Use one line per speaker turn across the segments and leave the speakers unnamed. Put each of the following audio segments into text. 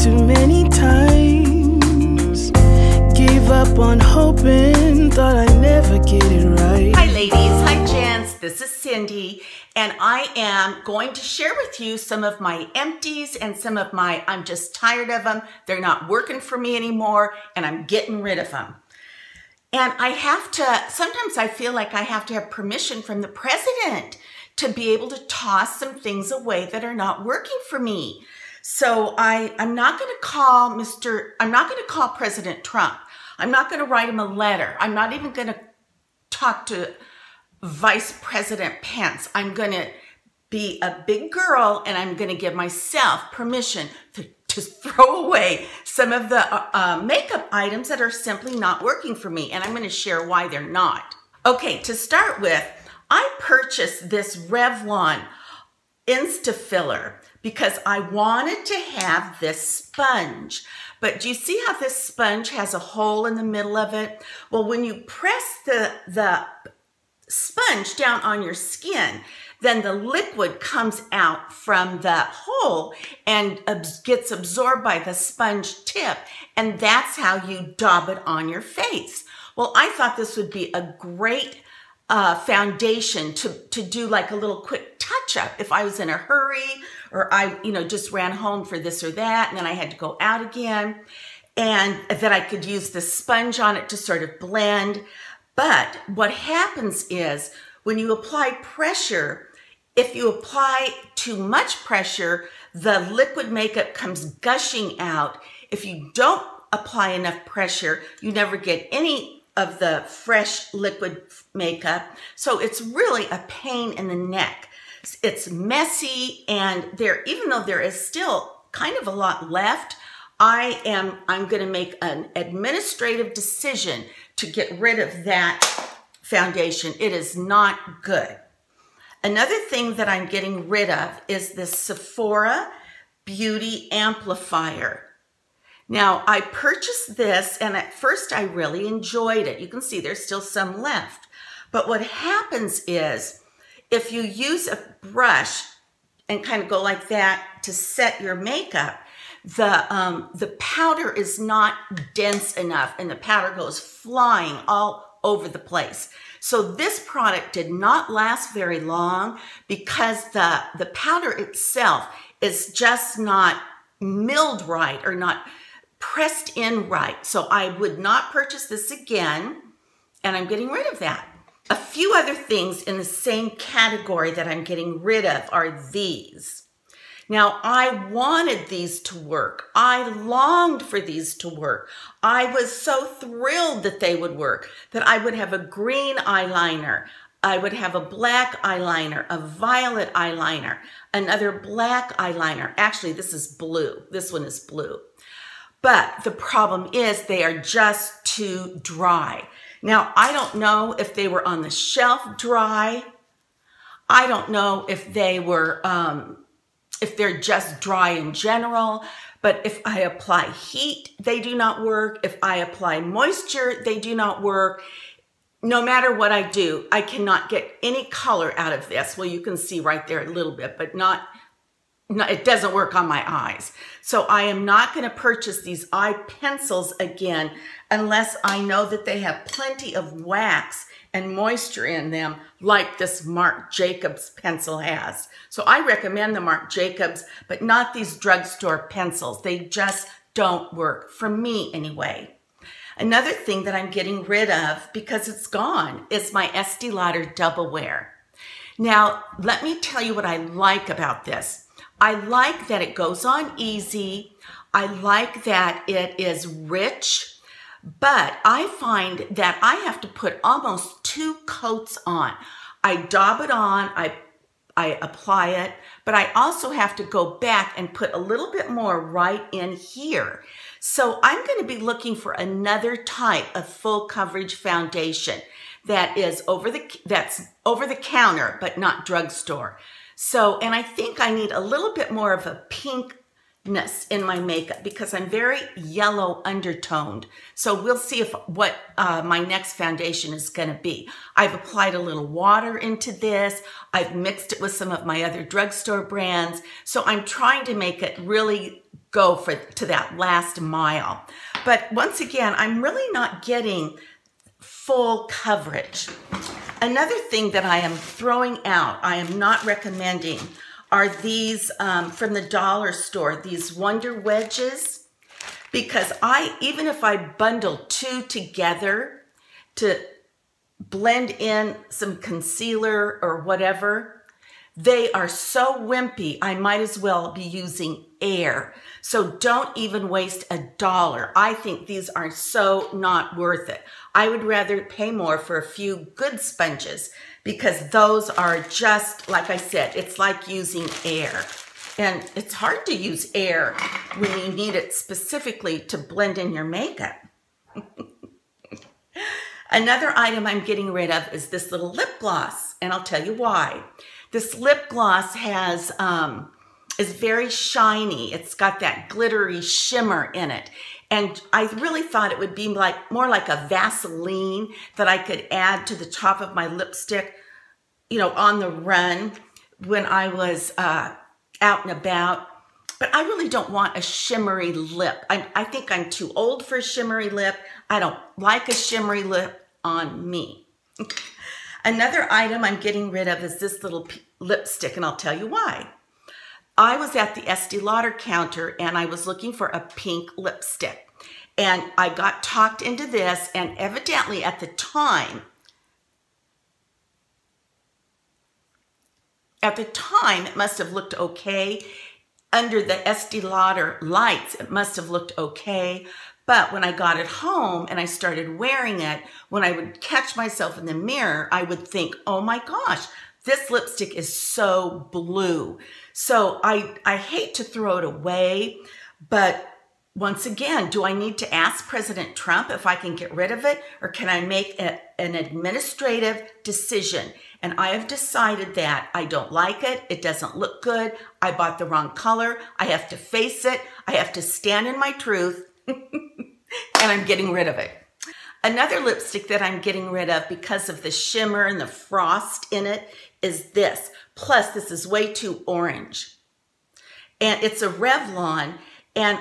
too many times. Gave up on hoping, thought I'd never get it right.
Hi ladies, hi gents, this is Cindy, and I am going to share with you some of my empties and some of my, I'm just tired of them, they're not working for me anymore, and I'm getting rid of them. And I have to, sometimes I feel like I have to have permission from the president to be able to toss some things away that are not working for me. So I'm not going to call President Trump. I'm not going to write him a letter. I'm not even going to talk to Vice President Pence. I'm going to be a big girl and I'm going to give myself permission to throw away some of the makeup items that are simply not working for me. And I'm going to share why they're not. Okay, to start with, I purchased this Revlon Insta Filler because I wanted to have this sponge. But do you see how this sponge has a hole in the middle of it? Well, when you press the sponge down on your skin, then the liquid comes out from the hole and gets absorbed by the sponge tip, and that's how you daub it on your face. Well, I thought this would be a great foundation to do like a little quick touch-up if I was in a hurry or I just ran home for this or that and then I had to go out again, and that I could use the sponge on it to sort of blend. But what happens is when you apply pressure, if you apply too much pressure, the liquid makeup comes gushing out. If you don't apply enough pressure, you never get any of the fresh liquid makeup. So it's really a pain in the neck. It's messy, and even though there is still kind of a lot left, I'm going to make an administrative decision to get rid of that foundation. It is not good. Another thing that I'm getting rid of is this Sephora Beauty Amplifier. Now, I purchased this, and at first I really enjoyed it. You can see there's still some left. But what happens is, if you use a brush and kind of go like that to set your makeup, the powder is not dense enough, and the powder goes flying all over the place. So this product did not last very long because the powder itself is just not milled right or not pressed in right. So I would not purchase this again, and I'm getting rid of that. A few other things in the same category that I'm getting rid of are these. Now, I wanted these to work. I longed for these to work. I was so thrilled that they would work, that I would have a green eyeliner, I would have a black eyeliner, a violet eyeliner, another black eyeliner. Actually, this is blue. This one is blue. But the problem is they are just too dry. Now, I don't know if they were on the shelf dry. I don't know if they were, if they're just dry in general. But if I apply heat, they do not work. If I apply moisture, they do not work. No matter what I do, I cannot get any color out of this. Well, you can see right there a little bit, but it doesn't work on my eyes. So I am not going to purchase these eye pencils again unless I know that they have plenty of wax and moisture in them, like this Marc Jacobs pencil has. So I recommend the Marc Jacobs, but not these drugstore pencils. They just don't work, for me anyway. Another thing that I'm getting rid of, because it's gone, is my Estee Lauder Double Wear. Now, let me tell you what I like about this. I like that it goes on easy. I like that it is rich, but I find that I have to put almost 2 coats on. I daub it on, I apply it, but I also have to go back and put a little bit more right in here. So I'm going to be looking for another type of full coverage foundation that is that's over the counter, but not drugstore. So, and I think I need a little bit more of a pinkness in my makeup because I'm very yellow undertoned. So we'll see what my next foundation is going to be. I've applied a little water into this. I've mixed it with some of my other drugstore brands. So I'm trying to make it really go to that last mile. But once again, I'm really not getting full coverage. Another thing that I am throwing out, I am not recommending, are these from the dollar store, these Wonder Wedges, because even if I bundle two together to blend in some concealer or whatever, they are so wimpy, I might as well be using air. So don't even waste $1. I think these are so not worth it. I would rather pay more for a few good sponges, because those are just, like I said, it's like using air. And it's hard to use air when you need it specifically to blend in your makeup. Another item I'm getting rid of is this little lip gloss, and I'll tell you why. This lip gloss is very shiny. It's got that glittery shimmer in it. And I really thought it would be more like a Vaseline that I could add to the top of my lipstick, you know, on the run when I was out and about. But I really don't want a shimmery lip. I think I'm too old for a shimmery lip. I don't like a shimmery lip on me. Another item I'm getting rid of is this little lipstick, and I'll tell you why. I was at the Estee Lauder counter and I was looking for a pink lipstick. And I got talked into this, and evidently at the time it must have looked okay. Under the Estee Lauder lights, it must have looked okay. But when I got it home and I started wearing it, when I would catch myself in the mirror, I would think, oh my gosh, this lipstick is so blue. So I hate to throw it away, but once again, do I need to ask President Trump if I can get rid of it, or can I make an administrative decision? And I have decided that I don't like it. It doesn't look good. I bought the wrong color. I have to face it. I have to stand in my truth, and I'm getting rid of it. Another lipstick that I'm getting rid of because of the shimmer and the frost in it is this. Plus, this is way too orange. And it's a Revlon, and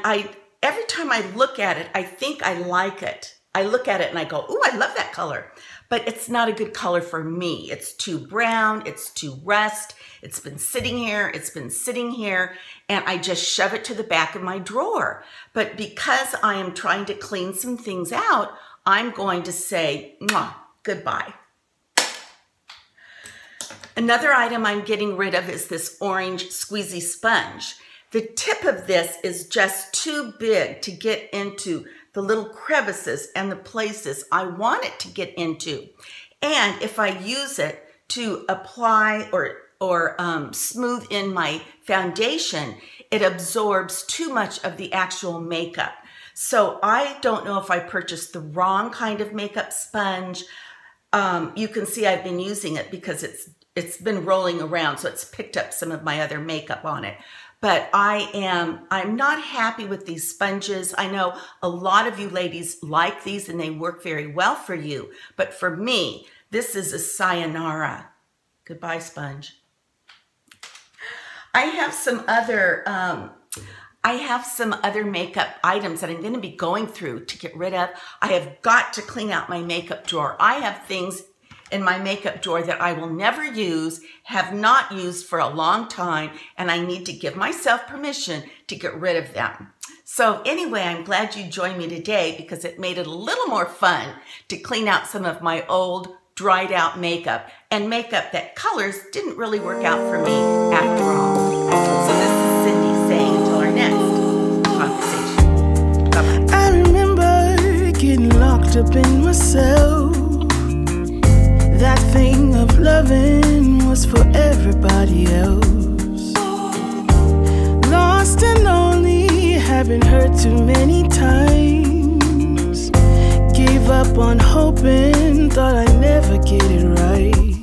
every time I look at it, I think I like it. I look at it and I go, ooh, I love that color. But it's not a good color for me. It's too brown, it's too rust, it's been sitting here, and I just shove it to the back of my drawer. But because I am trying to clean some things out, I'm going to say, mwah, goodbye. Another item I'm getting rid of is this orange squeezy sponge. The tip of this is just too big to get into the little crevices and the places I want it to get into. And if I use it to apply or smooth in my foundation, it absorbs too much of the actual makeup. So I don't know if I purchased the wrong kind of makeup sponge. You can see I've been using it because it's been rolling around, so it's picked up some of my other makeup on it. But I'm not happy with these sponges. I know a lot of you ladies like these and they work very well for you. But for me, this is a sayonara. Goodbye, sponge. I have some other makeup items that I'm going to be going through to get rid of. I have got to clean out my makeup drawer. I have things in my makeup drawer that I will never use, have not used for a long time, and I need to give myself permission to get rid of them. So anyway, I'm glad you joined me today because it made it a little more fun to clean out some of my old dried out makeup and makeup that colors didn't really work out for me after all. So this is Cindy saying until our next conversation. Bye-bye.
I remember getting locked up in myself. That thing of loving was for everybody else. Lost and lonely, having hurt too many times. Gave up on hoping, thought I'd never get it right.